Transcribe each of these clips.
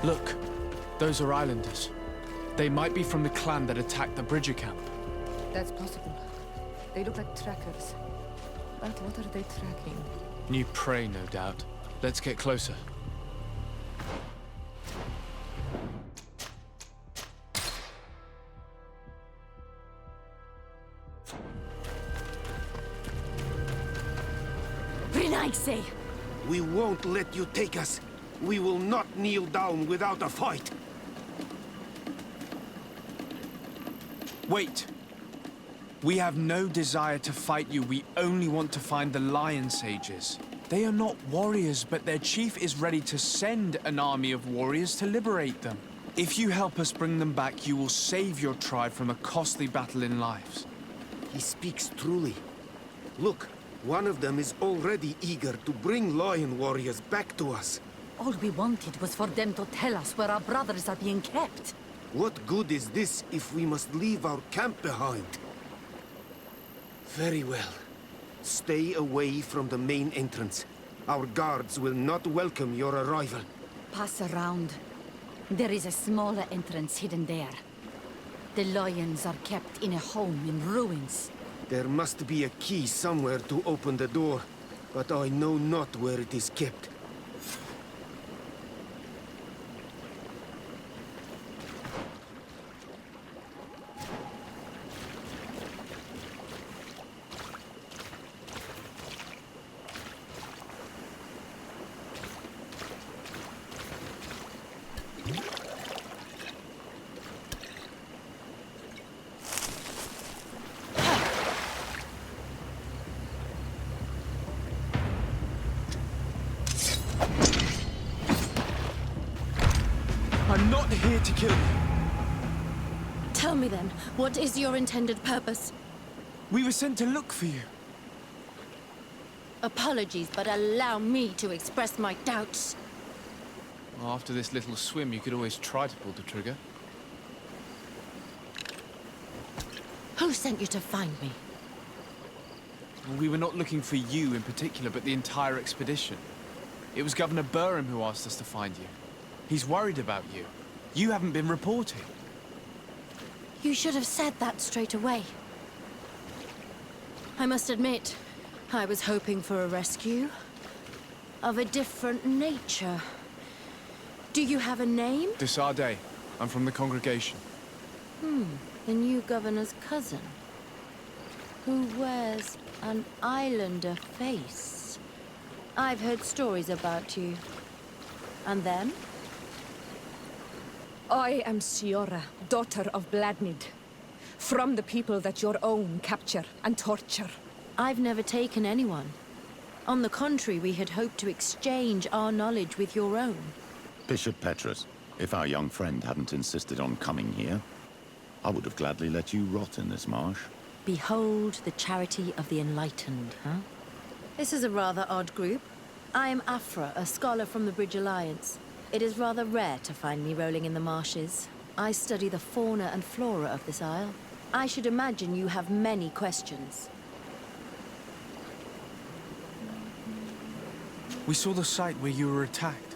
Look, those are islanders. They might be from the clan that attacked the Bridger camp. That's possible. They look like trackers. But what are they tracking? New prey, no doubt. Let's get closer. Renaise! We won't let you take us. We will not kneel down without a fight. Wait! We have no desire to fight you. We only want to find the Lion Sages. They are not warriors, but their chief is ready to send an army of warriors to liberate them. If you help us bring them back, you will save your tribe from a costly battle in lives. He speaks truly. Look, one of them is already eager to bring lion warriors back to us. All we wanted was for them to tell us where our brothers are being kept. What good is this if we must leave our camp behind? Very well. Stay away from the main entrance. Our guards will not welcome your arrival. Pass around. There is a smaller entrance hidden there. The lions are kept in a home in ruins. There must be a key somewhere to open the door, but I know not where it is kept. I'm not here to kill you. Tell me then, what is your intended purpose? We were sent to look for you. Apologies, but allow me to express my doubts. Well, after this little swim, you could always try to pull the trigger. Who sent you to find me? We were not looking for you in particular, but the entire expedition. It was Governor Burham who asked us to find you. He's worried about you. You haven't been reporting. You should have said that straight away. I must admit, I was hoping for a rescue. Of a different nature. Do you have a name? Desade. I'm from the congregation. The new governor's cousin. Who wears an islander face. I've heard stories about you. And then? I am Siora, daughter of Bladnid. From the people that your own capture and torture. I've never taken anyone. On the contrary, we had hoped to exchange our knowledge with your own. Bishop Petrus, if our young friend hadn't insisted on coming here, I would have gladly let you rot in this marsh. Behold the charity of the enlightened, huh? This is a rather odd group. I am Afra, a scholar from the Bridge Alliance. It is rather rare to find me rolling in the marshes. I study the fauna and flora of this isle. I should imagine you have many questions. We saw the site where you were attacked.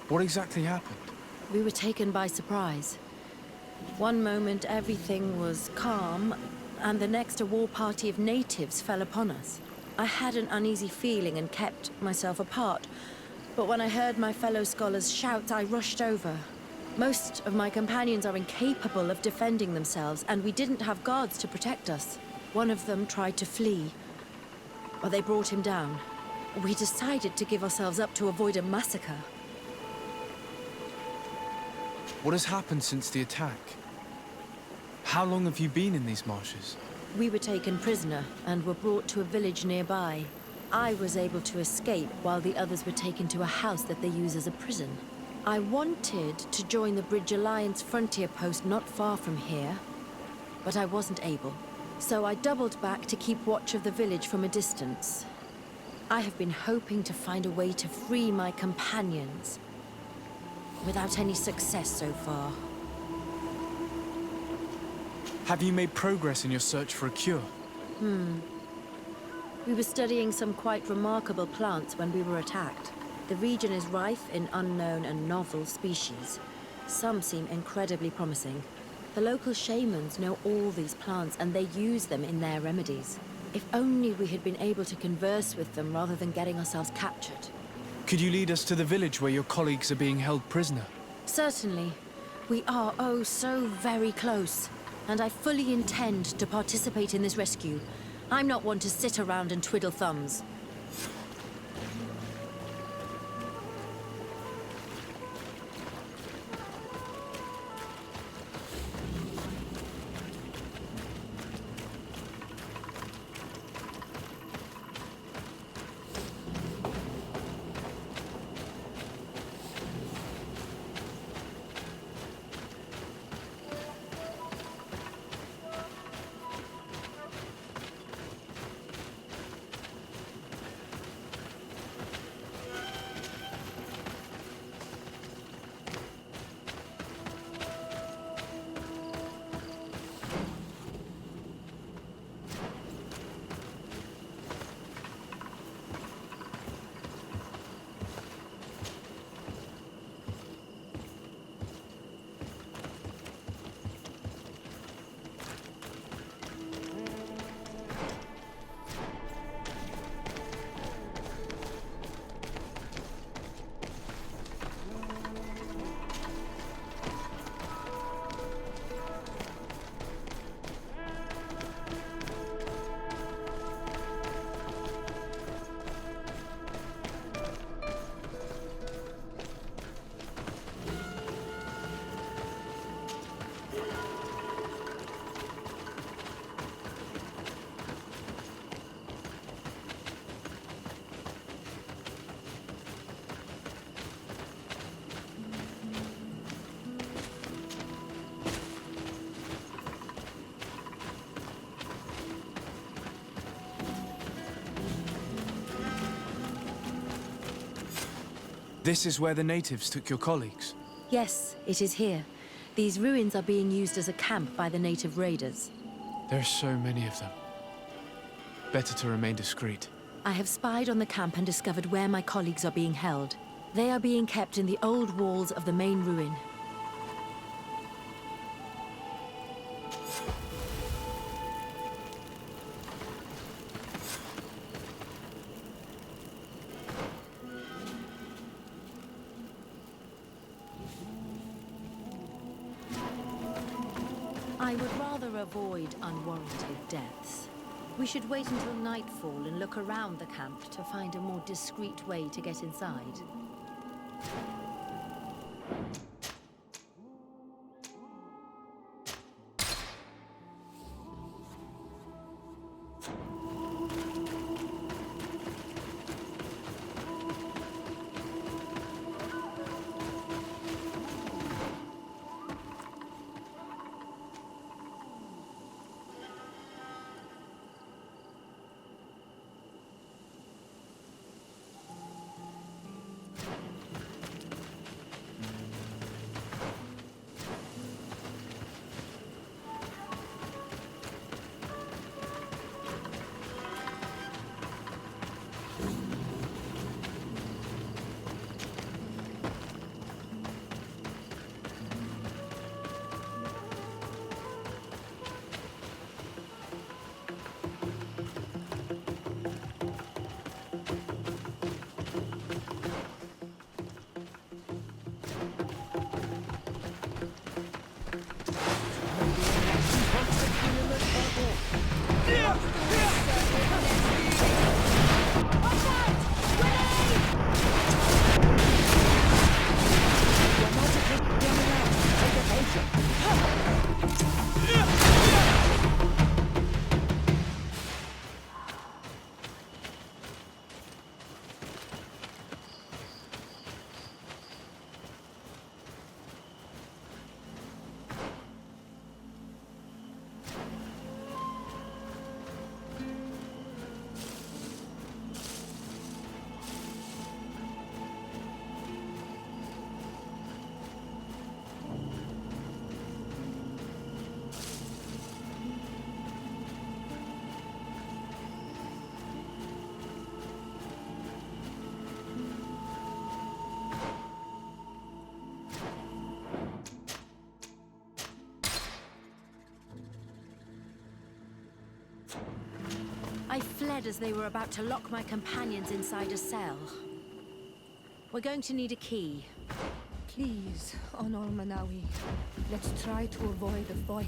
What exactly happened? We were taken by surprise. One moment everything was calm, and the next a war party of natives fell upon us. I had an uneasy feeling and kept myself apart. But when I heard my fellow scholars shout, I rushed over. Most of my companions are incapable of defending themselves, and we didn't have guards to protect us. One of them tried to flee, but they brought him down. We decided to give ourselves up to avoid a massacre. What has happened since the attack? How long have you been in these marshes? We were taken prisoner and were brought to a village nearby. I was able to escape while the others were taken to a house that they use as a prison. I wanted to join the Bridge Alliance frontier post not far from here, but I wasn't able. So I doubled back to keep watch of the village from a distance. I have been hoping to find a way to free my companions, without any success so far. Have you made progress in your search for a cure? We were studying some quite remarkable plants when we were attacked. The region is rife in unknown and novel species. Some seem incredibly promising. The local shamans know all these plants and they use them in their remedies. If only we had been able to converse with them rather than getting ourselves captured. Could you lead us to the village where your colleagues are being held prisoner? Certainly. We are, oh, so very close. And I fully intend to participate in this rescue. I'm not one to sit around and twiddle thumbs. This is where the natives took your colleagues. Yes, it is here. These ruins are being used as a camp by the native raiders. There are so many of them. Better to remain discreet. I have spied on the camp and discovered where my colleagues are being held. They are being kept in the old walls of the main ruin. I would rather avoid unwarranted deaths. We should wait until nightfall and look around the camp to find a more discreet way to get inside. said as they were about to lock my companions inside a cell. We're going to need a key. Please, Honor Manawi, let's try to avoid a fight.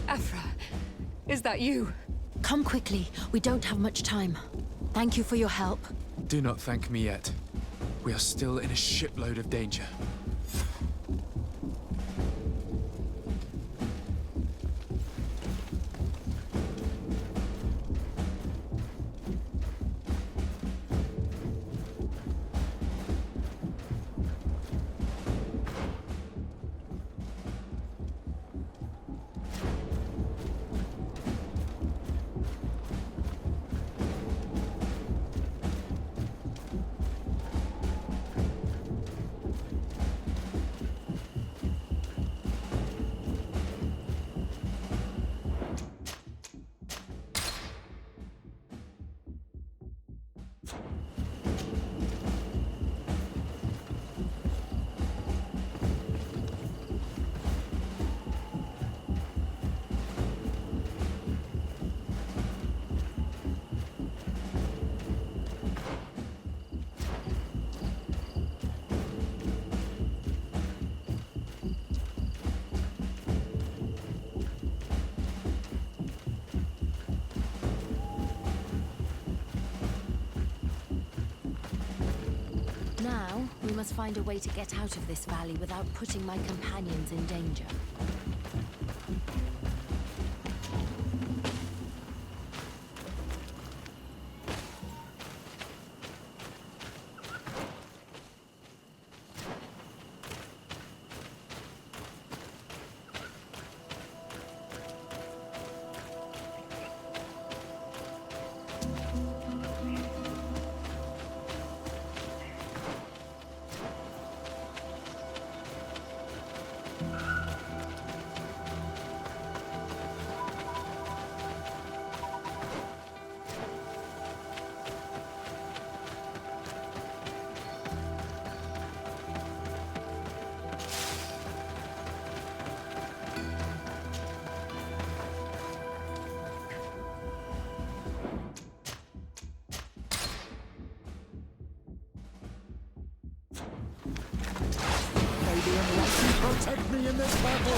Afra, is that you? Come quickly. We don't have much time. Thank you for your help. Do not thank me yet. We are still in a shipload of danger. Now, we must find a way to get out of this valley without putting my companions in danger. Protect me in this battle!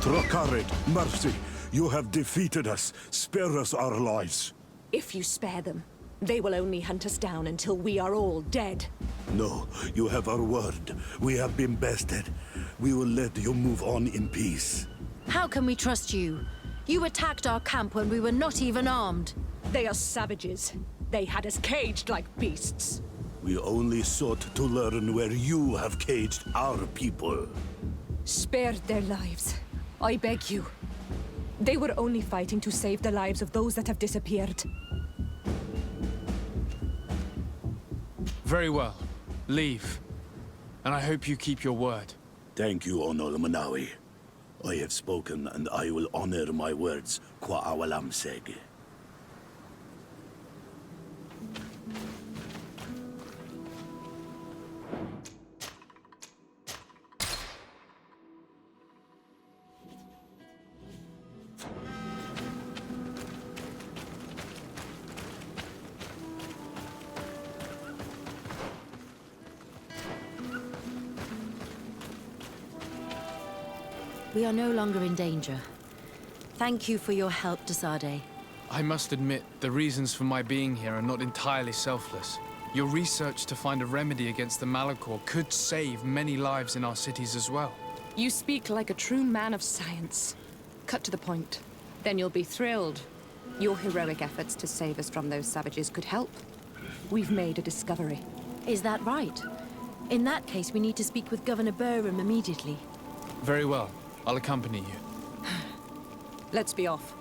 Trakarid, mercy! You have defeated us. Spare us our lives. If you spare them, they will only hunt us down until we are all dead. No, you have our word. We have been bested. We will let you move on in peace. How can we trust you? You attacked our camp when we were not even armed. They are savages. They had us caged like beasts. We only sought to learn where you have caged our people. Spare their lives. I beg you. They were only fighting to save the lives of those that have disappeared. Very well. Leave. And I hope you keep your word. Thank you, Onol Manawi. I have spoken, and I will honor my words, qua awalam sege. We are no longer in danger. Thank you for your help, Desade. I must admit, the reasons for my being here are not entirely selfless. Your research to find a remedy against the Malachor could save many lives in our cities as well. You speak like a true man of science. Cut to the point. Then you'll be thrilled. Your heroic efforts to save us from those savages could help. We've made a discovery. Is that right? In that case, we need to speak with Governor Burham immediately. Very well. I'll accompany you. Let's be off.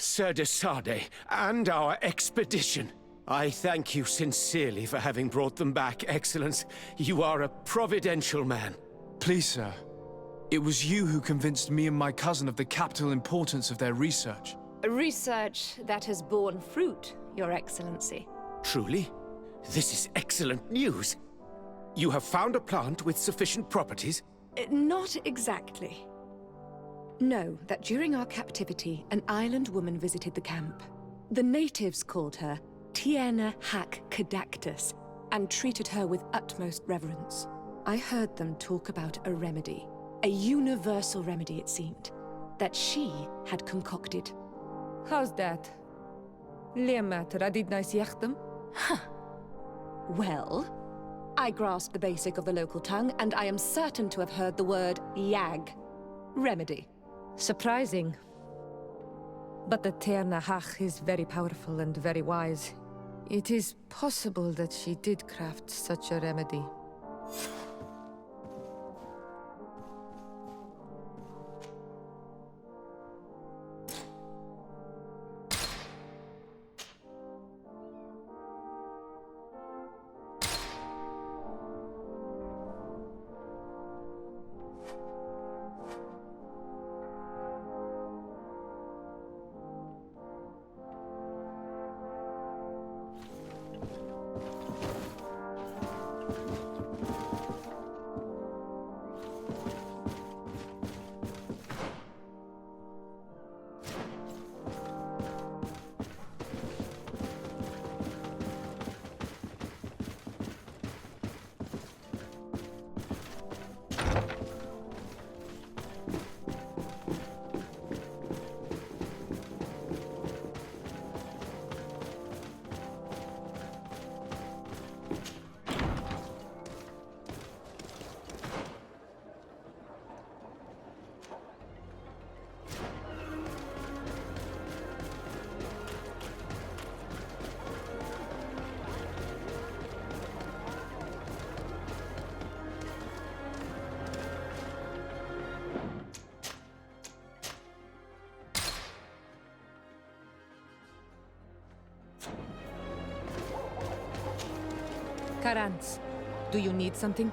Sir Desade, and our expedition. I thank you sincerely for having brought them back, Excellence. You are a providential man. Please, sir. It was you who convinced me and my cousin of the capital importance of their research. Research that has borne fruit, Your Excellency. Truly? This is excellent news. You have found a plant with sufficient properties? Not exactly. Know that during our captivity, an island woman visited the camp. The natives called her Tiena Hac Cadactus and treated her with utmost reverence. I heard them talk about a remedy, a universal remedy it seemed, that she had concocted. How's that? Well, I grasped the basic of the local tongue, and I am certain to have heard the word yag, remedy. Surprising. But the Terna Hach is very powerful and very wise. It is possible that she did craft such a remedy. Karans, do you need something?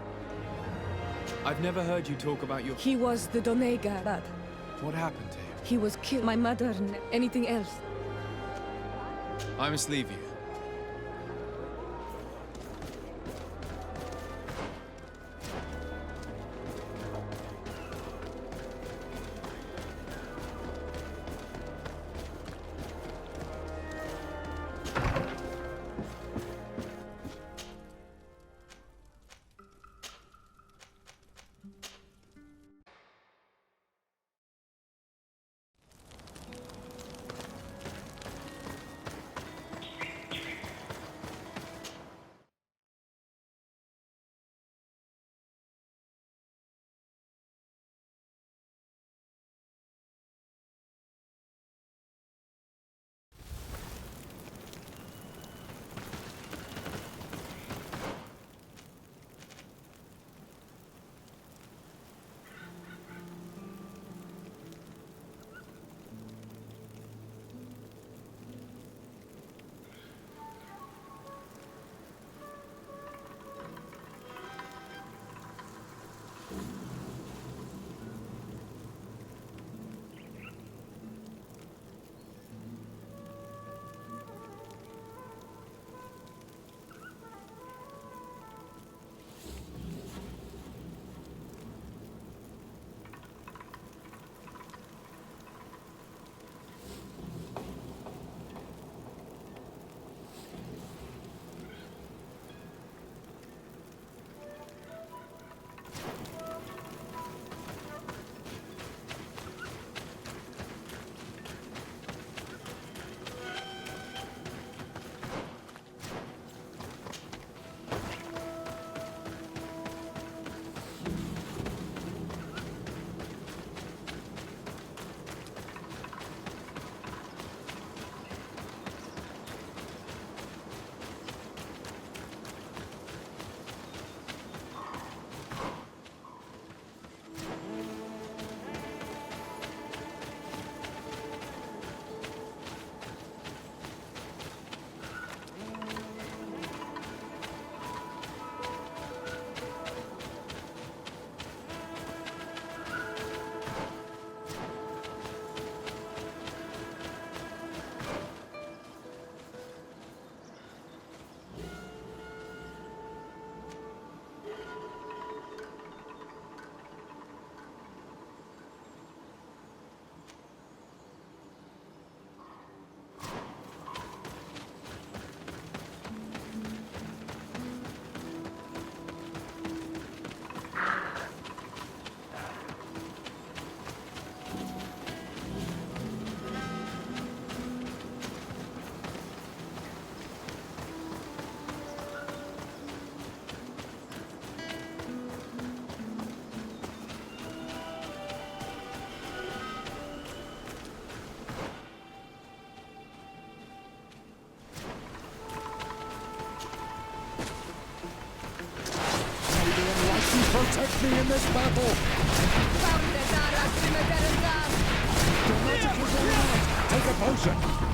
I've never heard you talk about your... He was the Donega lad. What happened to him? He was killed. My mother and anything else. I must leave you. losing in this battle! Your magic is running out! Take a potion!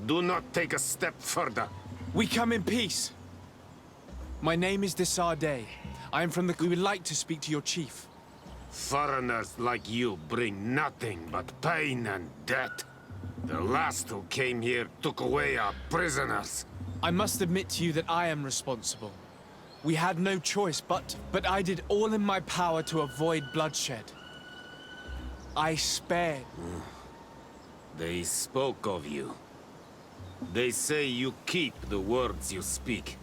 Do not take a step further. We come in peace. My name is Desarde. I am from the... We would like to speak to your chief. Foreigners like you bring nothing but pain and death. The last who came here took away our prisoners. I must admit to you that I am responsible. We had no choice, but I did all in my power to avoid bloodshed. I spared. They spoke of you. They say you keep the words you speak.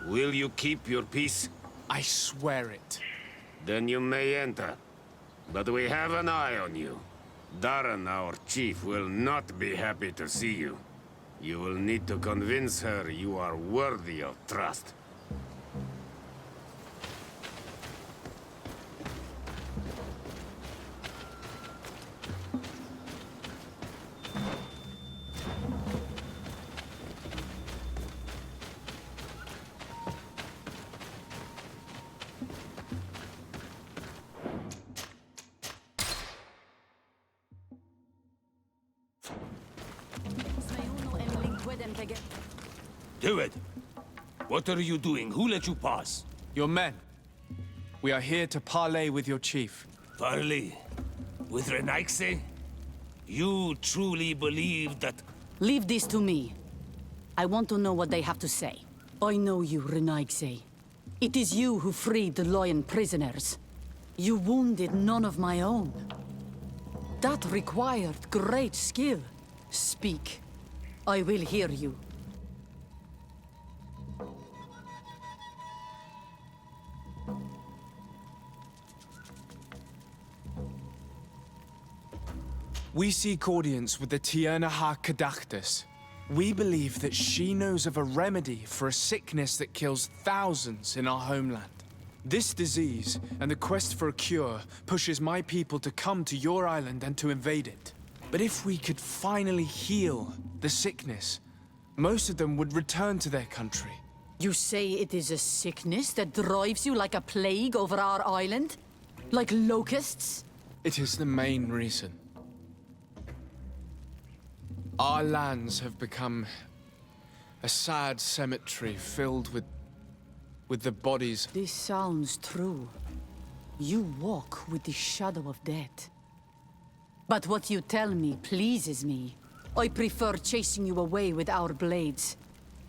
Will you keep your peace? I swear it. Then you may enter. But we have an eye on you. Darren, our chief, will not be happy to see you. You will need to convince her you are worthy of trust. Do it! What are you doing? Who let you pass? Your men. We are here to parley with your chief. Parley? With Renaigse? You truly believe that... Leave this to me. I want to know what they have to say. I know you, Renaigse. It is you who freed the Loyan prisoners. You wounded none of my own. That required great skill. Speak. I will hear you. We seek audience with the Tiernaha Kadachtus. We believe that she knows of a remedy for a sickness that kills thousands in our homeland. This disease and the quest for a cure pushes my people to come to your island and to invade it. But if we could finally heal the sickness, most of them would return to their country. You say it is a sickness that drives you like a plague over our island? Like locusts? It is the main reason. Our lands have become a sad cemetery filled with the bodies. This sounds true. You walk with the shadow of death. But what you tell me pleases me. I prefer chasing you away with our blades.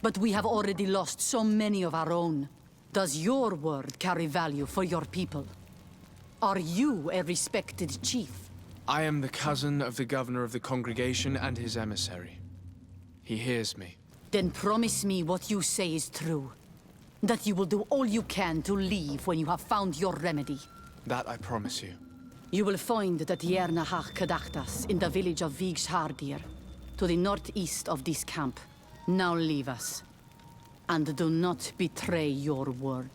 But we have already lost so many of our own. Does your word carry value for your people? Are you a respected chief? I am the cousin of the governor of the congregation and his emissary. He hears me. Then promise me what you say is true. That you will do all you can to leave when you have found your remedy. That I promise you. You will find the Tierna Hach Kadachtas in the village of Vigshardir, to the northeast of this camp. Now leave us. And do not betray your word.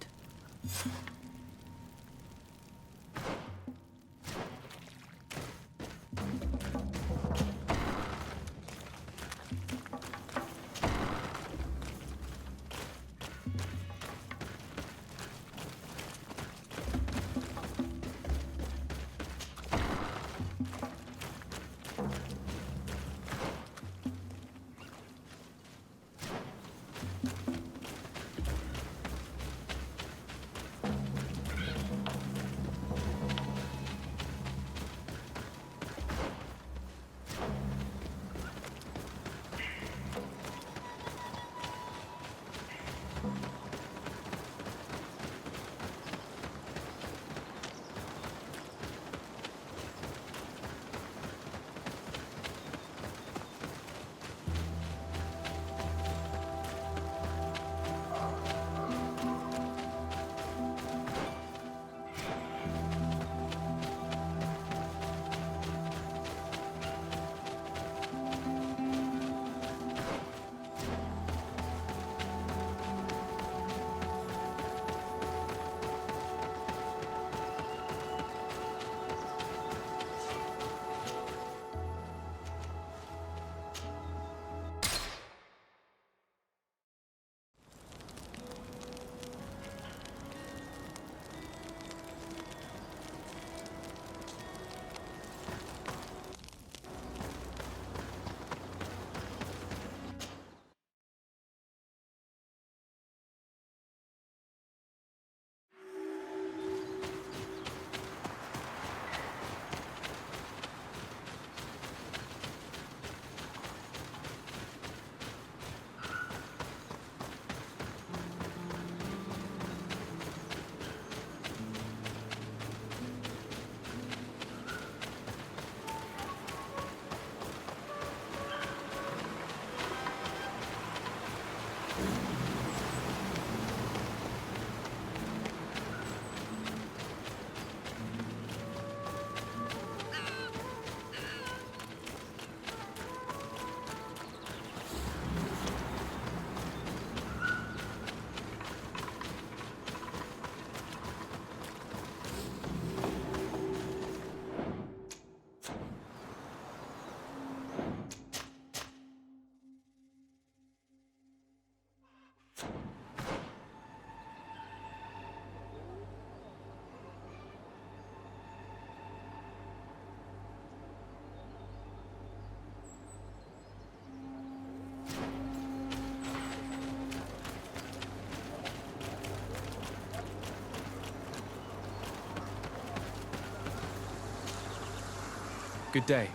Good day.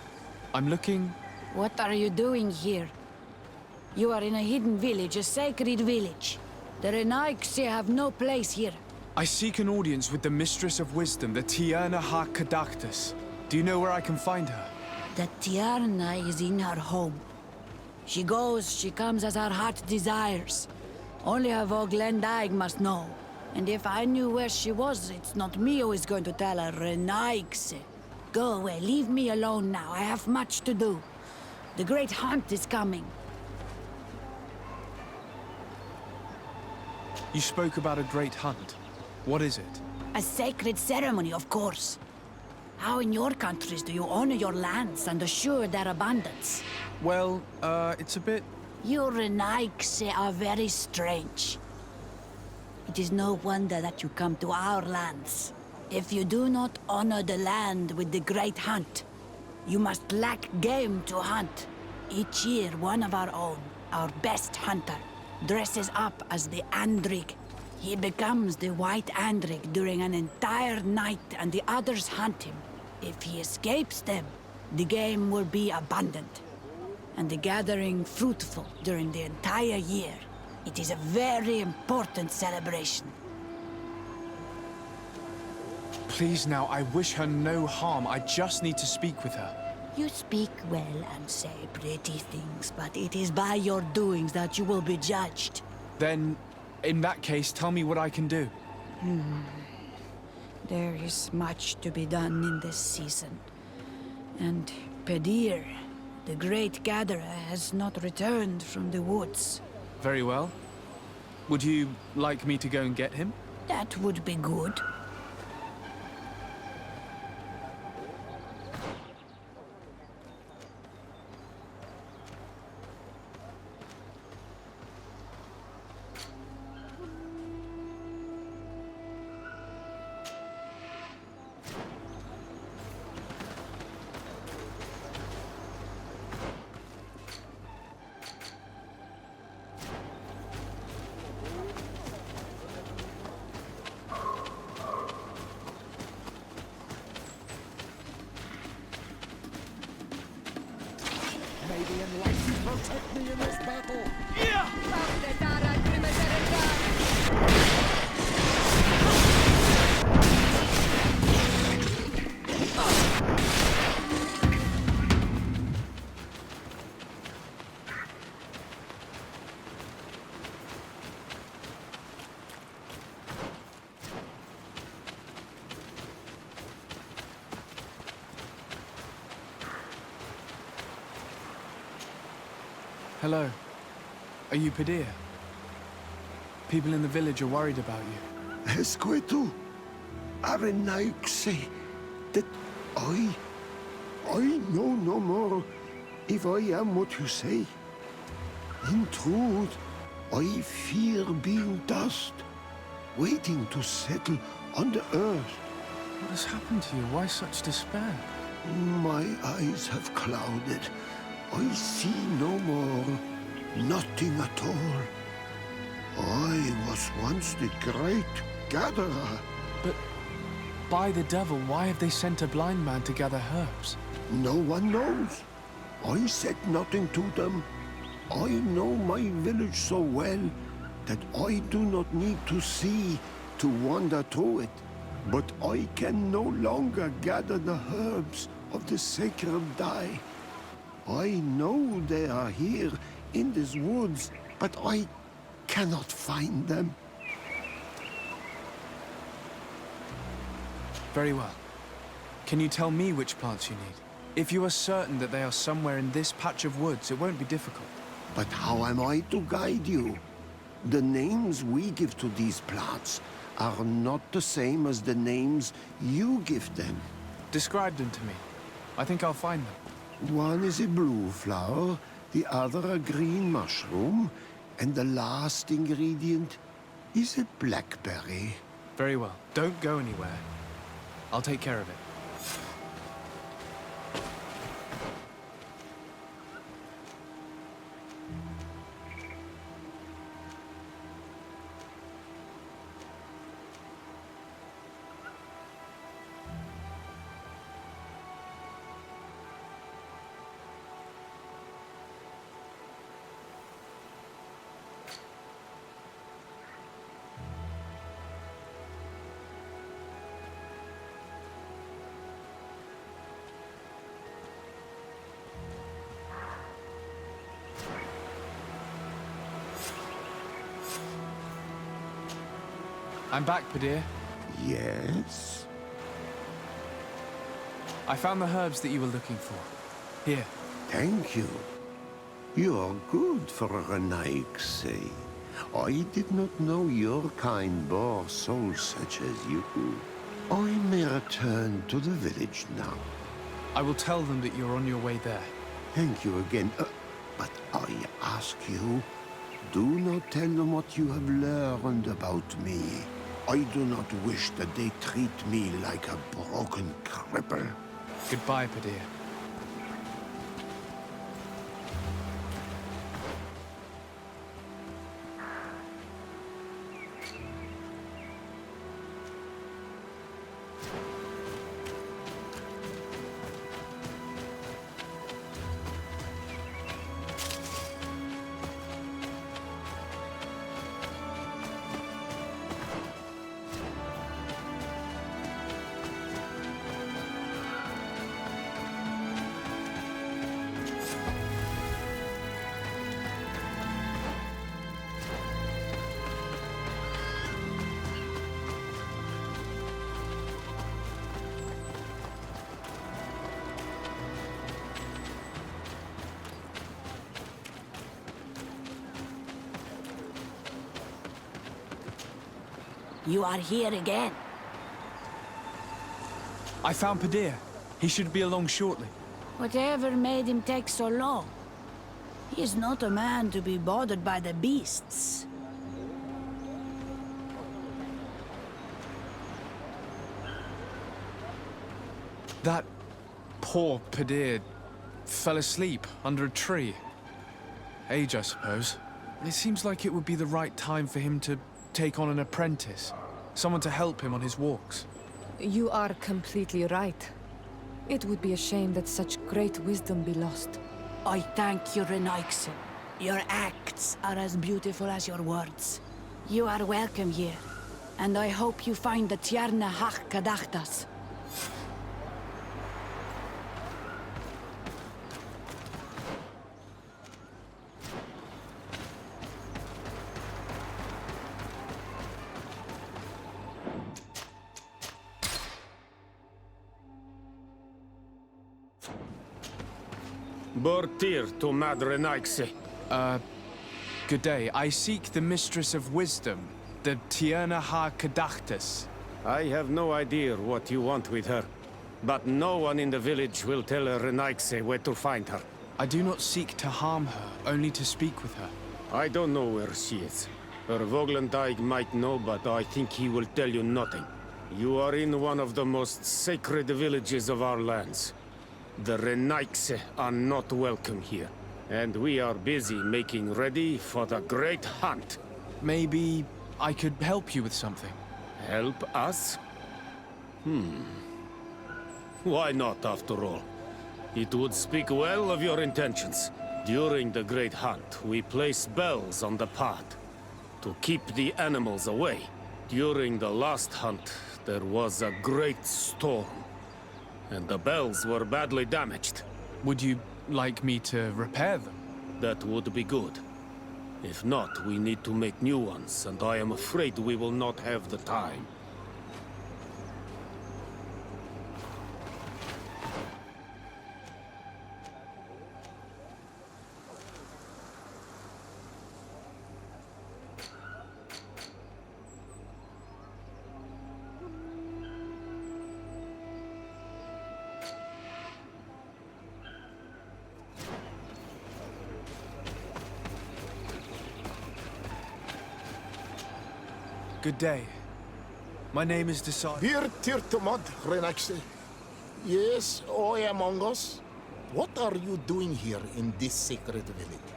I'm looking... What are you doing here? You are in a hidden village, a sacred village. The Renaigse have no place here. I seek an audience with the Mistress of Wisdom, the Tierna Ha Kadactus. Do you know where I can find her? The Tierna is in her home. She goes, she comes as her heart desires. Only her Voglendaig must know. And if I knew where she was, it's not me who is going to tell her Renaigse. Go away, leave me alone now. I have much to do. The great hunt is coming. You spoke about a great hunt. What is it? A sacred ceremony, of course. How in your countries do you honor your lands and assure their abundance? Well, it's a bit... You Renaigse are very strange. It is no wonder that you come to our lands. If you do not honor the land with the great hunt, you must lack game to hunt. Each year, one of our own, our best hunter, dresses up as the Andrig. He becomes the White Andrig during an entire night and the others hunt him. If he escapes them, the game will be abundant, and the gathering fruitful during the entire year. It is a very important celebration. Please now, I wish her no harm. I just need to speak with her. You speak well and say pretty things, but it is by your doings that you will be judged. Then, in that case, tell me what I can do. There is much to be done in this season. And Pedir, the great gatherer, has not returned from the woods. Very well. Would you like me to go and get him? That would be good. May the enlightened protect me in this battle! Hello. Are you Pedir? People in the village are worried about you. Esquetu, Arenaigse, that I know no more if I am what you say. In truth, I fear being dust, waiting to settle on the earth. What has happened to you? Why such despair? My eyes have clouded. I see no more, nothing at all. I was once the great gatherer. But by the devil, why have they sent a blind man to gather herbs? No one knows. I said nothing to them. I know my village so well that I do not need to see to wander through it. But I can no longer gather the herbs of the sacred dye. I know they are here in these woods, but I cannot find them. Very well. Can you tell me which plants you need? If you are certain that they are somewhere in this patch of woods, it won't be difficult. But how am I to guide you? The names we give to these plants are not the same as the names you give them. Describe them to me. I think I'll find them. One is a blue flower, the other a green mushroom, and the last ingredient is a blackberry. Very well. Don't go anywhere. I'll take care of it. I'm back, Pedir. Yes? I found the herbs that you were looking for. Here. Thank you. You're good for a Renaigse. I did not know your kind bore souls such as you. I may return to the village now. I will tell them that you're on your way there. Thank you again. But I ask you, do not tell them what you have learned about me. I do not wish that they treat me like a broken cripple. Goodbye, Padir. You are here again. I found Padir. He should be along shortly. Whatever made him take so long? He is not a man to be bothered by the beasts. That poor Padir fell asleep under a tree. Age, I suppose. It seems like it would be the right time for him to take on an apprentice. Someone to help him on his walks. You are completely right. It would be a shame that such great wisdom be lost. I thank you, Renaixen. Your acts are as beautiful as your words. You are welcome here, and I hope you find the Tierna Hach Kadachtas. Bortir to Madre Naixe. Good day. I seek the Mistress of Wisdom, the Tierna Ha Kadachtas. I have no idea what you want with her, but no one in the village will tell Renaixe where to find her. I do not seek to harm her, only to speak with her. I don't know where she is. Her Voglendyke might know, but I think he will tell you nothing. You are in one of the most sacred villages of our lands. The Renaixe are not welcome here, and we are busy making ready for the great hunt. Maybe I could help you with something. Help us? Why not, after all? It would speak well of your intentions. During the great hunt, we place bells on the path to keep the animals away. During the last hunt, there was a great storm, and the bells were badly damaged. Would you like me to repair them? That would be good. If not, we need to make new ones, and I am afraid we will not have the time. Good day. My name is Desai. Vir Tirtumod, Renaxe. Yes, I am among us. What are you doing here in this sacred village?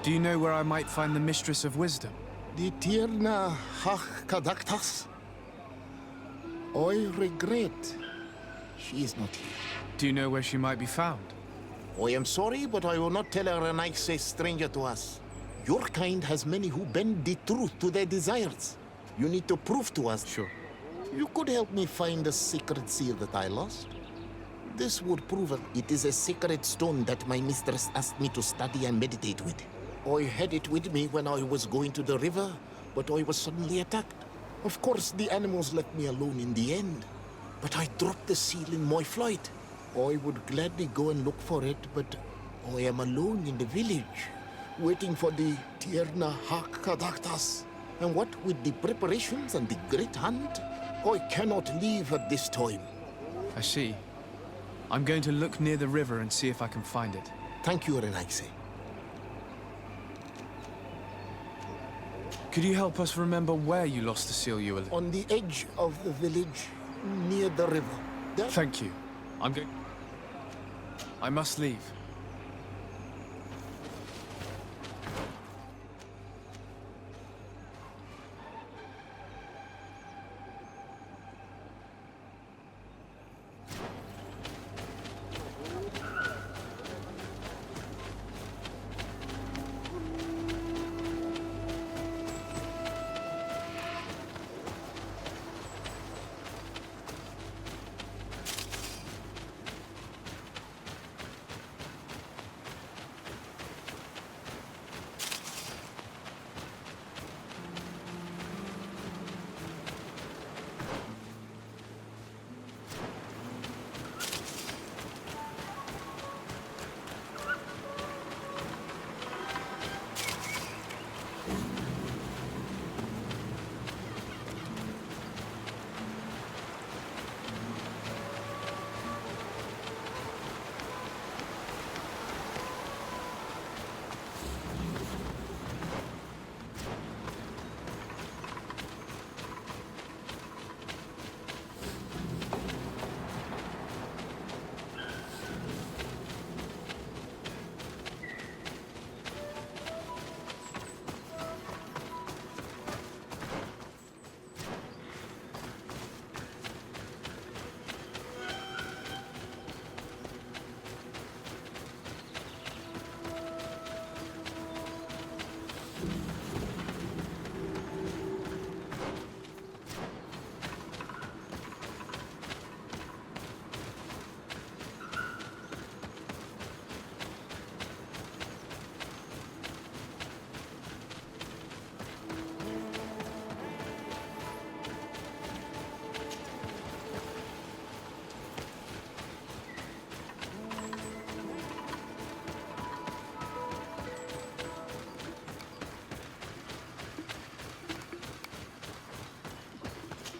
Do you know where I might find the Mistress of Wisdom? The Tierna Hach Kadaktas? I regret. She is not here. Do you know where she might be found? I am sorry, but I will not tell a Renaxe stranger to us. Your kind has many who bend the truth to their desires. You need to prove to us. Sure. You could help me find the sacred seal that I lost. This would prove it is a sacred stone that my mistress asked me to study and meditate with. I had it with me when I was going to the river, but I was suddenly attacked. Of course, the animals left me alone in the end, but I dropped the seal in my flight. I would gladly go and look for it, but I am alone in the village. waiting for the Tierna Hakadaktas. And what with the preparations and the great hunt, I cannot leave at this time. I see. I'm going to look near the river and see if I can find it. Thank you, Renaigse. Could you help us remember where you lost the seal you were... On the edge of the village, near the river. There... Thank you. I must leave.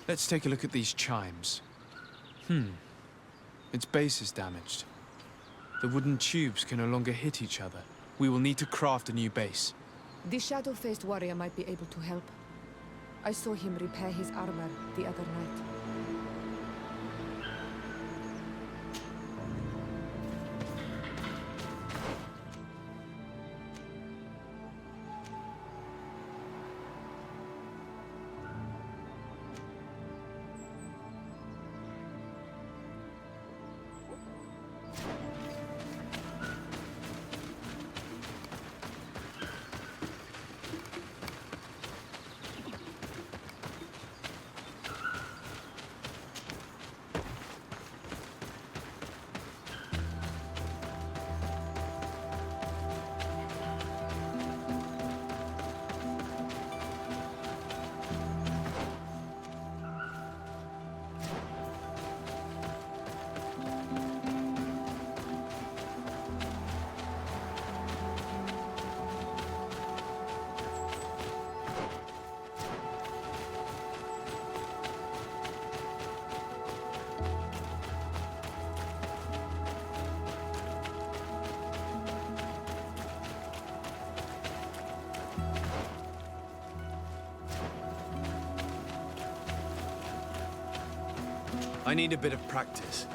Let's take a look at these chimes. Its base is damaged. The wooden tubes can no longer hit each other. We will need to craft a new base. The shadow-faced warrior might be able to help. I saw him repair his armor the other night. I need a bit of practice.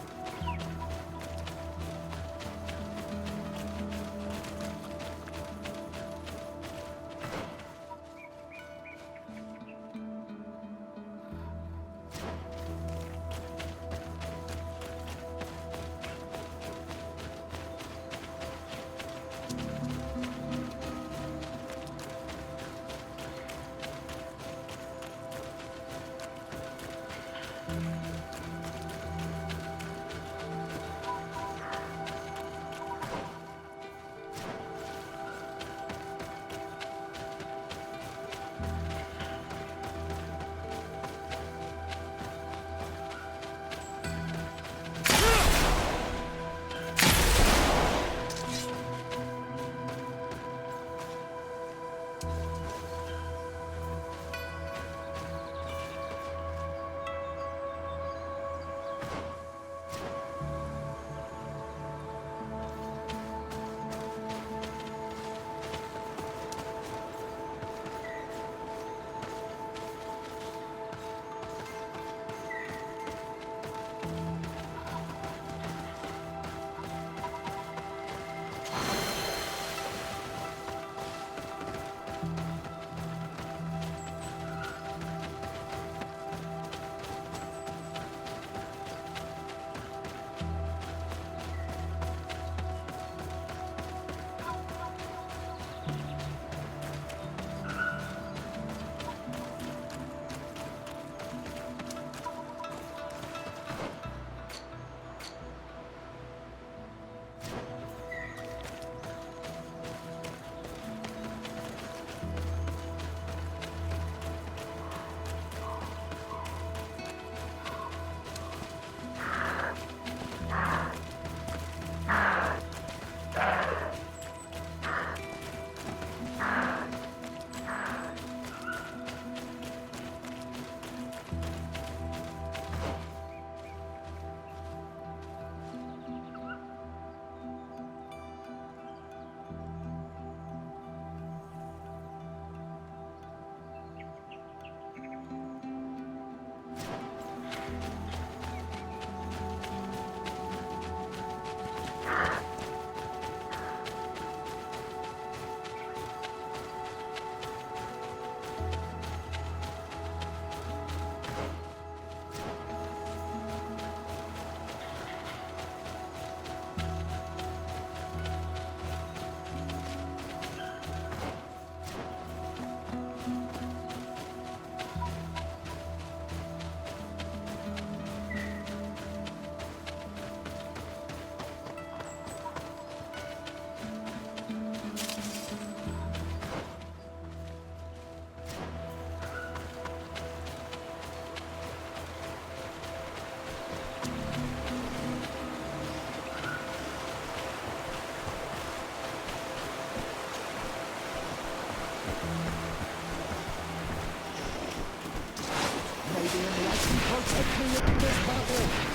protect me in this battle!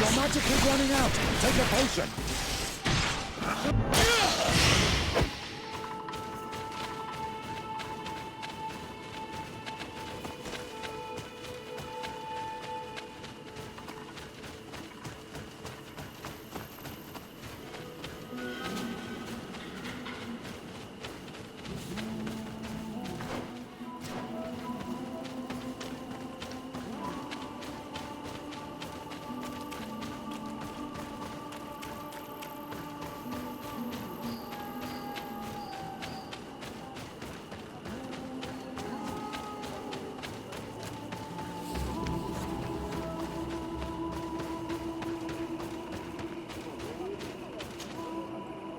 Your magic is running out. Take a potion.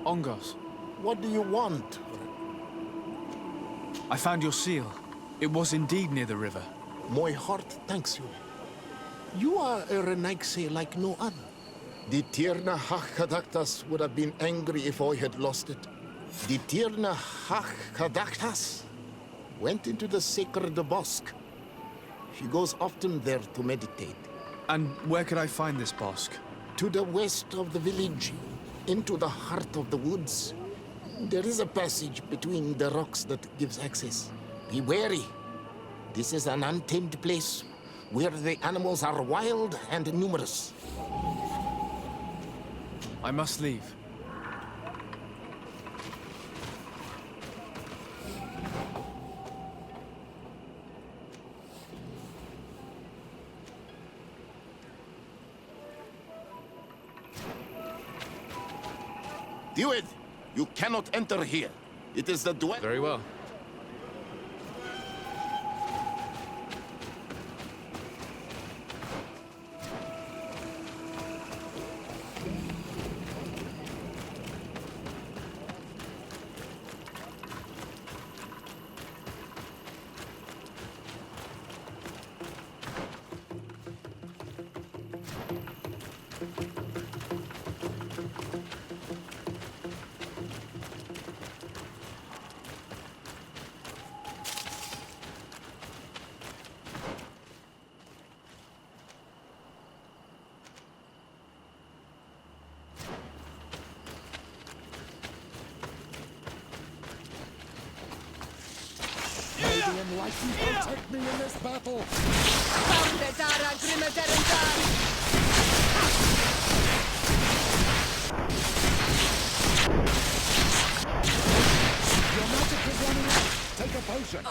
Ongos, What do you want? I found your seal. It was indeed near the river. My heart thanks you. You are a Renaigse like no other. The Tirna Hachkadaktas would have been angry if I had lost it. The Tirna Hachkadaktas went into the sacred bosque. She goes often there to meditate. And where could I find this bosque? To the west of the village, into the heart of the woods. There is a passage between the rocks that gives access. Be wary. This is an untamed place where the animals are wild and numerous. I must leave. Do it! You cannot enter here. It is the dwell. Very well. The enlightened protect me in this battle! Your magic is running out. Take a potion.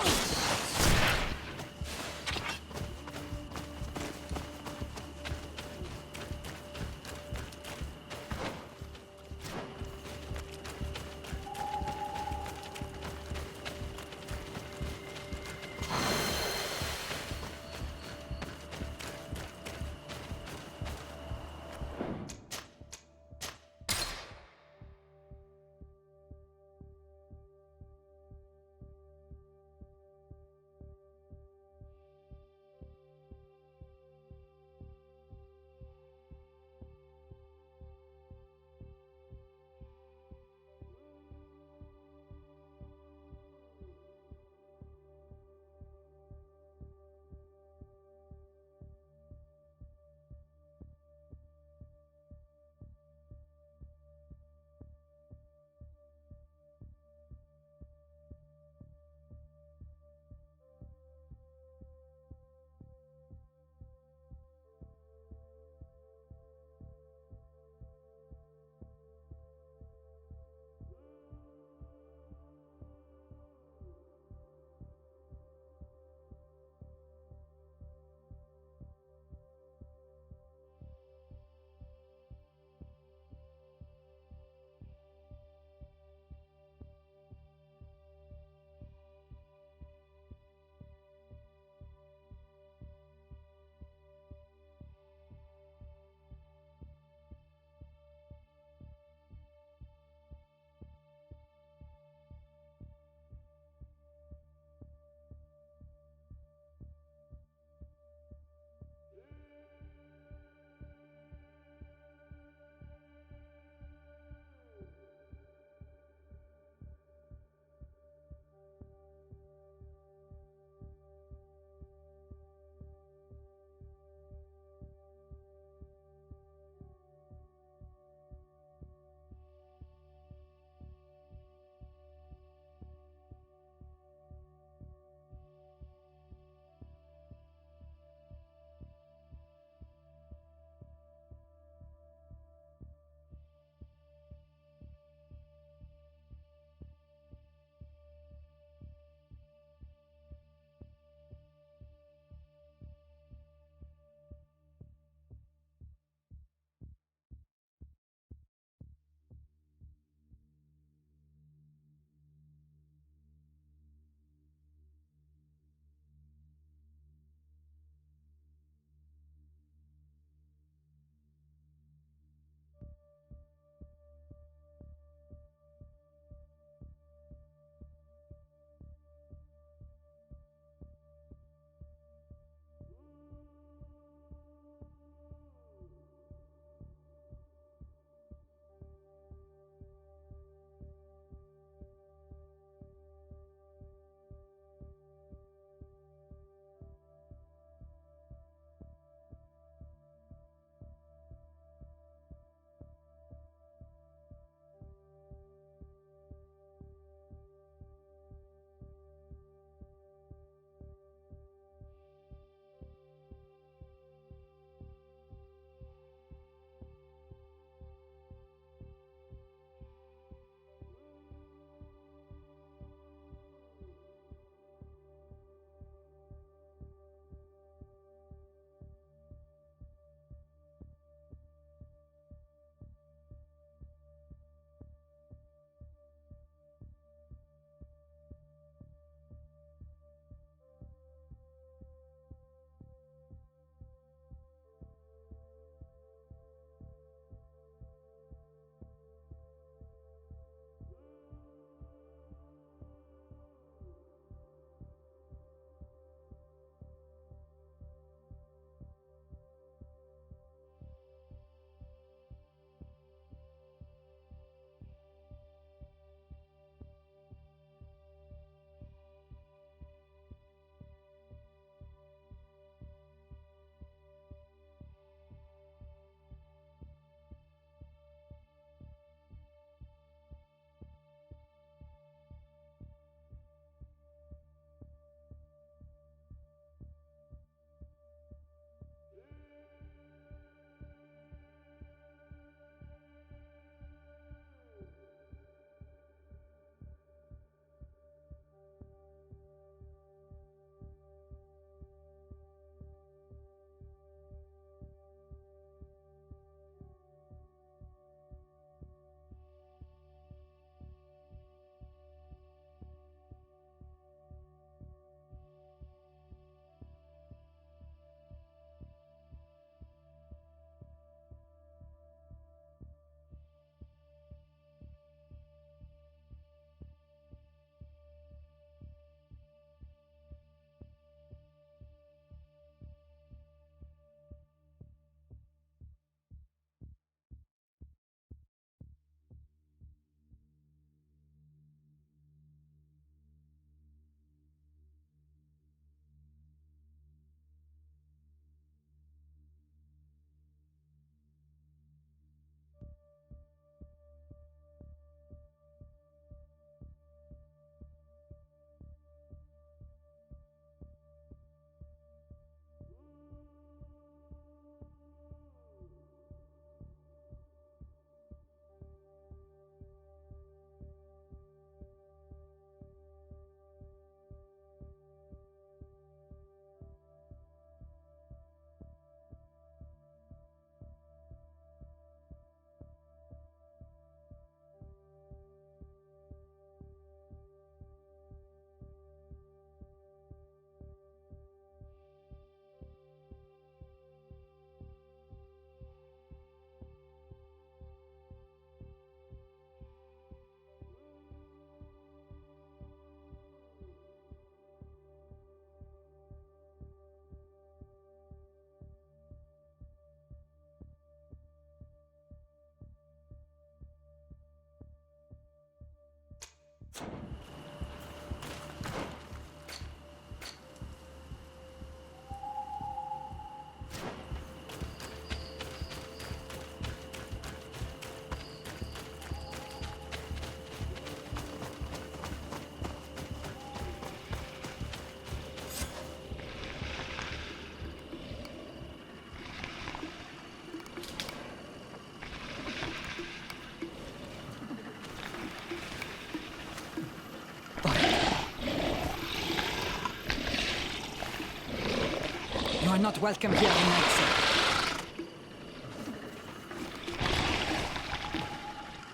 are not welcome here, Naxi.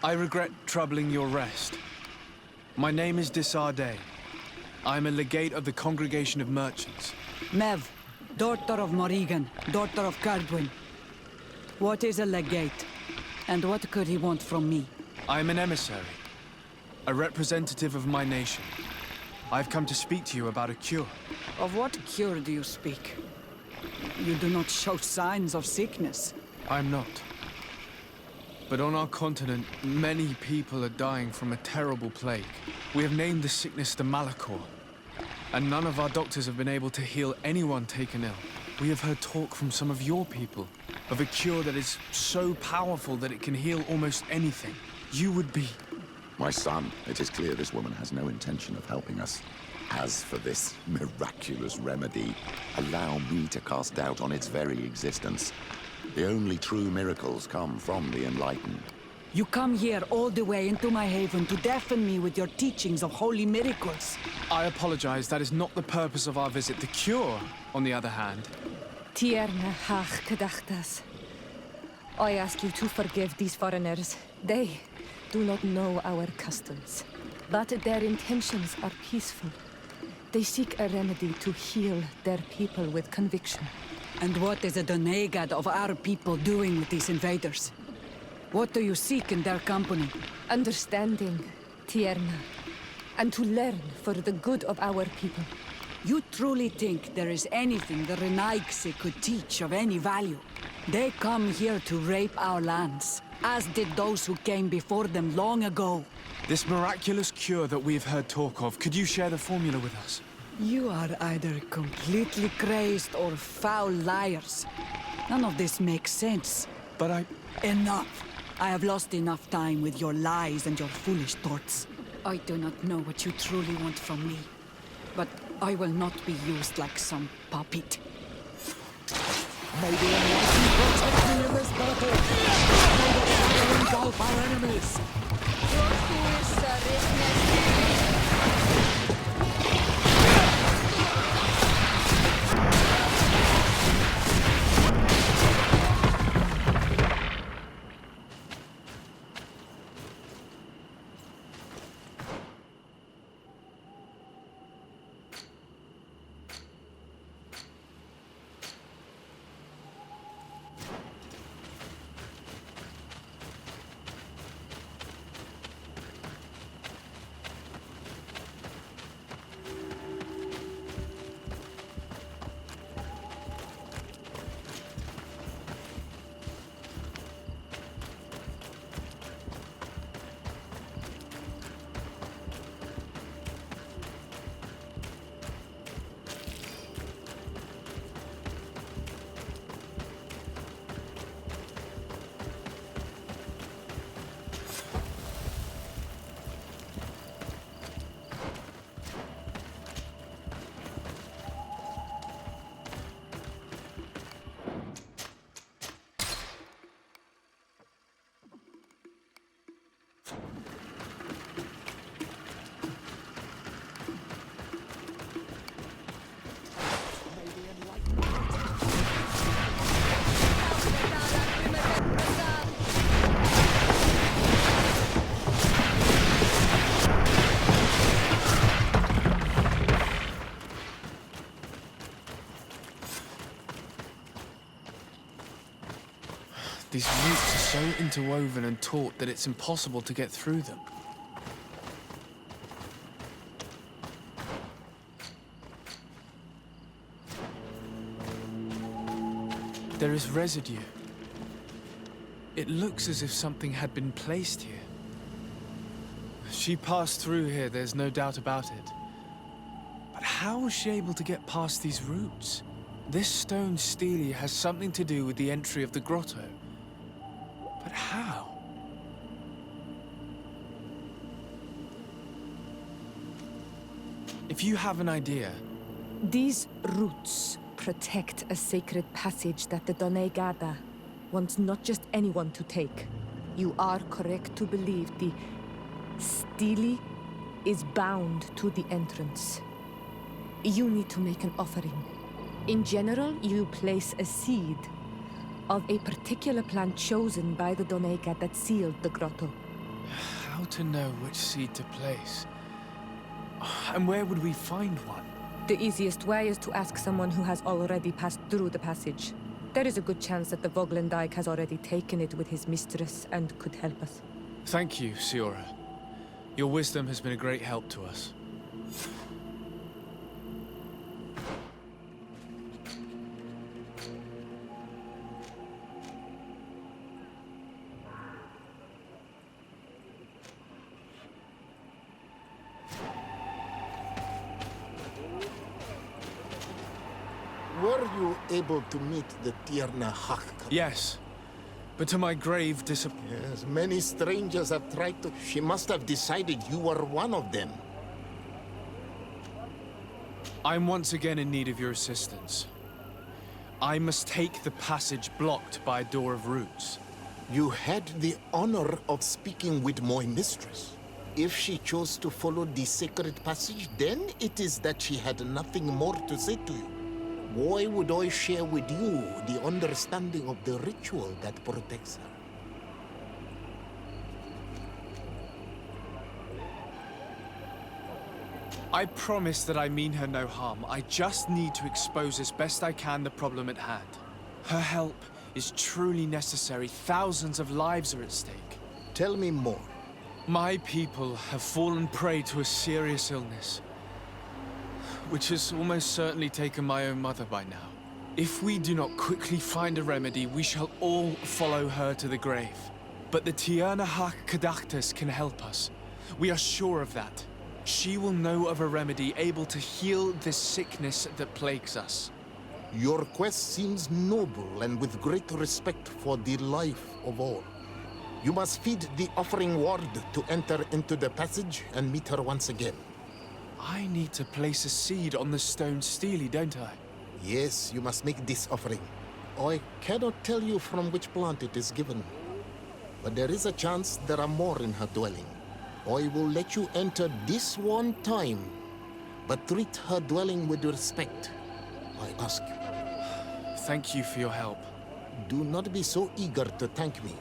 I regret troubling your rest. My name is Disarday. I am a legate of the Congregation of Merchants. Mev, daughter of Morrigan, daughter of Cardwin. What is a legate? And what could he want from me? I am an emissary, a representative of my nation. I've come to speak to you about a cure. Of what cure do you speak? You do not show signs of sickness. I'm not. But on our continent, many people are dying from a terrible plague. We have named the sickness the Malachor, and none of our doctors have been able to heal anyone taken ill. We have heard talk from some of your people of a cure that is so powerful that it can heal almost anything. You would be... My son, it is clear this woman has no intention of helping us. As for this miraculous remedy, allow me to cast doubt on its very existence. The only true miracles come from the enlightened. You come here all the way into my haven to deafen me with your teachings of holy miracles. I apologize, that is not the purpose of our visit. The cure, on the other hand... Tierna hach kadachtas. I ask you to forgive these foreigners. They do not know our customs, but their intentions are peaceful. They seek a remedy to heal their people with conviction. And what is a Donegad of our people doing with these invaders? What do you seek in their company? Understanding, Tierna, and to learn for the good of our people. You truly think there is anything the Renaigse could teach of any value? They come here to rape our lands, as did those who came before them long ago. This miraculous cure that we've heard talk of, could you share the formula with us? You are either completely crazed or foul liars. None of this makes sense. But I... Enough! I have lost enough time with your lies and your foolish thoughts. I do not know what you truly want from me, but I will not be used like some puppet. May the Enlightened protect me in this battle! May the fire engulf our enemies! These roots are so interwoven and taut that it's impossible to get through them. There is residue. It looks as if something had been placed here. She passed through here, there's no doubt about it. But how was she able to get past these roots? This stone stele has something to do with the entry of the grotto. But how? If you have an idea... These roots protect a sacred passage that the Donegada wants not just anyone to take. You are correct to believe the stele is bound to the entrance. You need to make an offering. In general, you place a seed of a particular plant chosen by the Donega that sealed the grotto. How to know which seed to place? And where would we find one? The easiest way is to ask someone who has already passed through the passage. There is a good chance that the Voglendike has already taken it with his mistress and could help us. Thank you, Siora. Your wisdom has been a great help to us. Were you able to meet the Tierna Hak? Yes, but to my grave disappointment. Yes, many strangers have tried to... She must have decided you were one of them. I'm once again in need of your assistance. I must take the passage blocked by a door of roots. You had the honor of speaking with my mistress. If she chose to follow the sacred passage, then it is that she had nothing more to say to you. Why would I share with you the understanding of the ritual that protects her? I promise that I mean her no harm. I just need to expose as best I can the problem at hand. Her help is truly necessary. Thousands of lives are at stake. Tell me more. My people have fallen prey to a serious illness, which has almost certainly taken my own mother by now. If we do not quickly find a remedy, we shall all follow her to the grave. But the Tierna Hak Kadachtas can help us. We are sure of that. She will know of a remedy able to heal this sickness that plagues us. Your quest seems noble and with great respect for the life of all. You must feed the offering ward to enter into the passage and meet her once again. I need to place a seed on the stone stele, don't I? Yes, you must make this offering. I cannot tell you from which plant it is given, but there is a chance there are more in her dwelling. I will let you enter this one time, but treat her dwelling with respect, I ask you. Thank you for your help. Do not be so eager to thank me.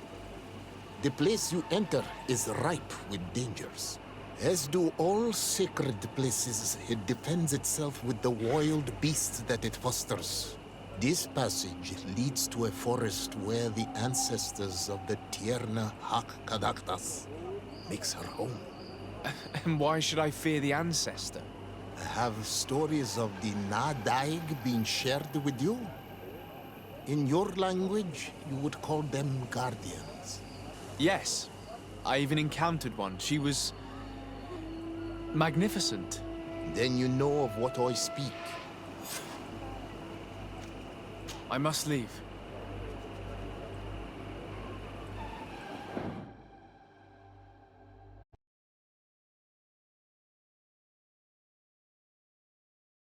The place you enter is ripe with dangers. As do all sacred places, it defends itself with the wild beasts that it fosters. This passage leads to a forest where the ancestors of the Tierna Hak Kadaktas makes her home. And why should I fear the ancestor? Have stories of the Nadaig been shared with you? In your language, you would call them guardians. Yes. I even encountered one. She was magnificent. Then you know of what I speak. I must leave.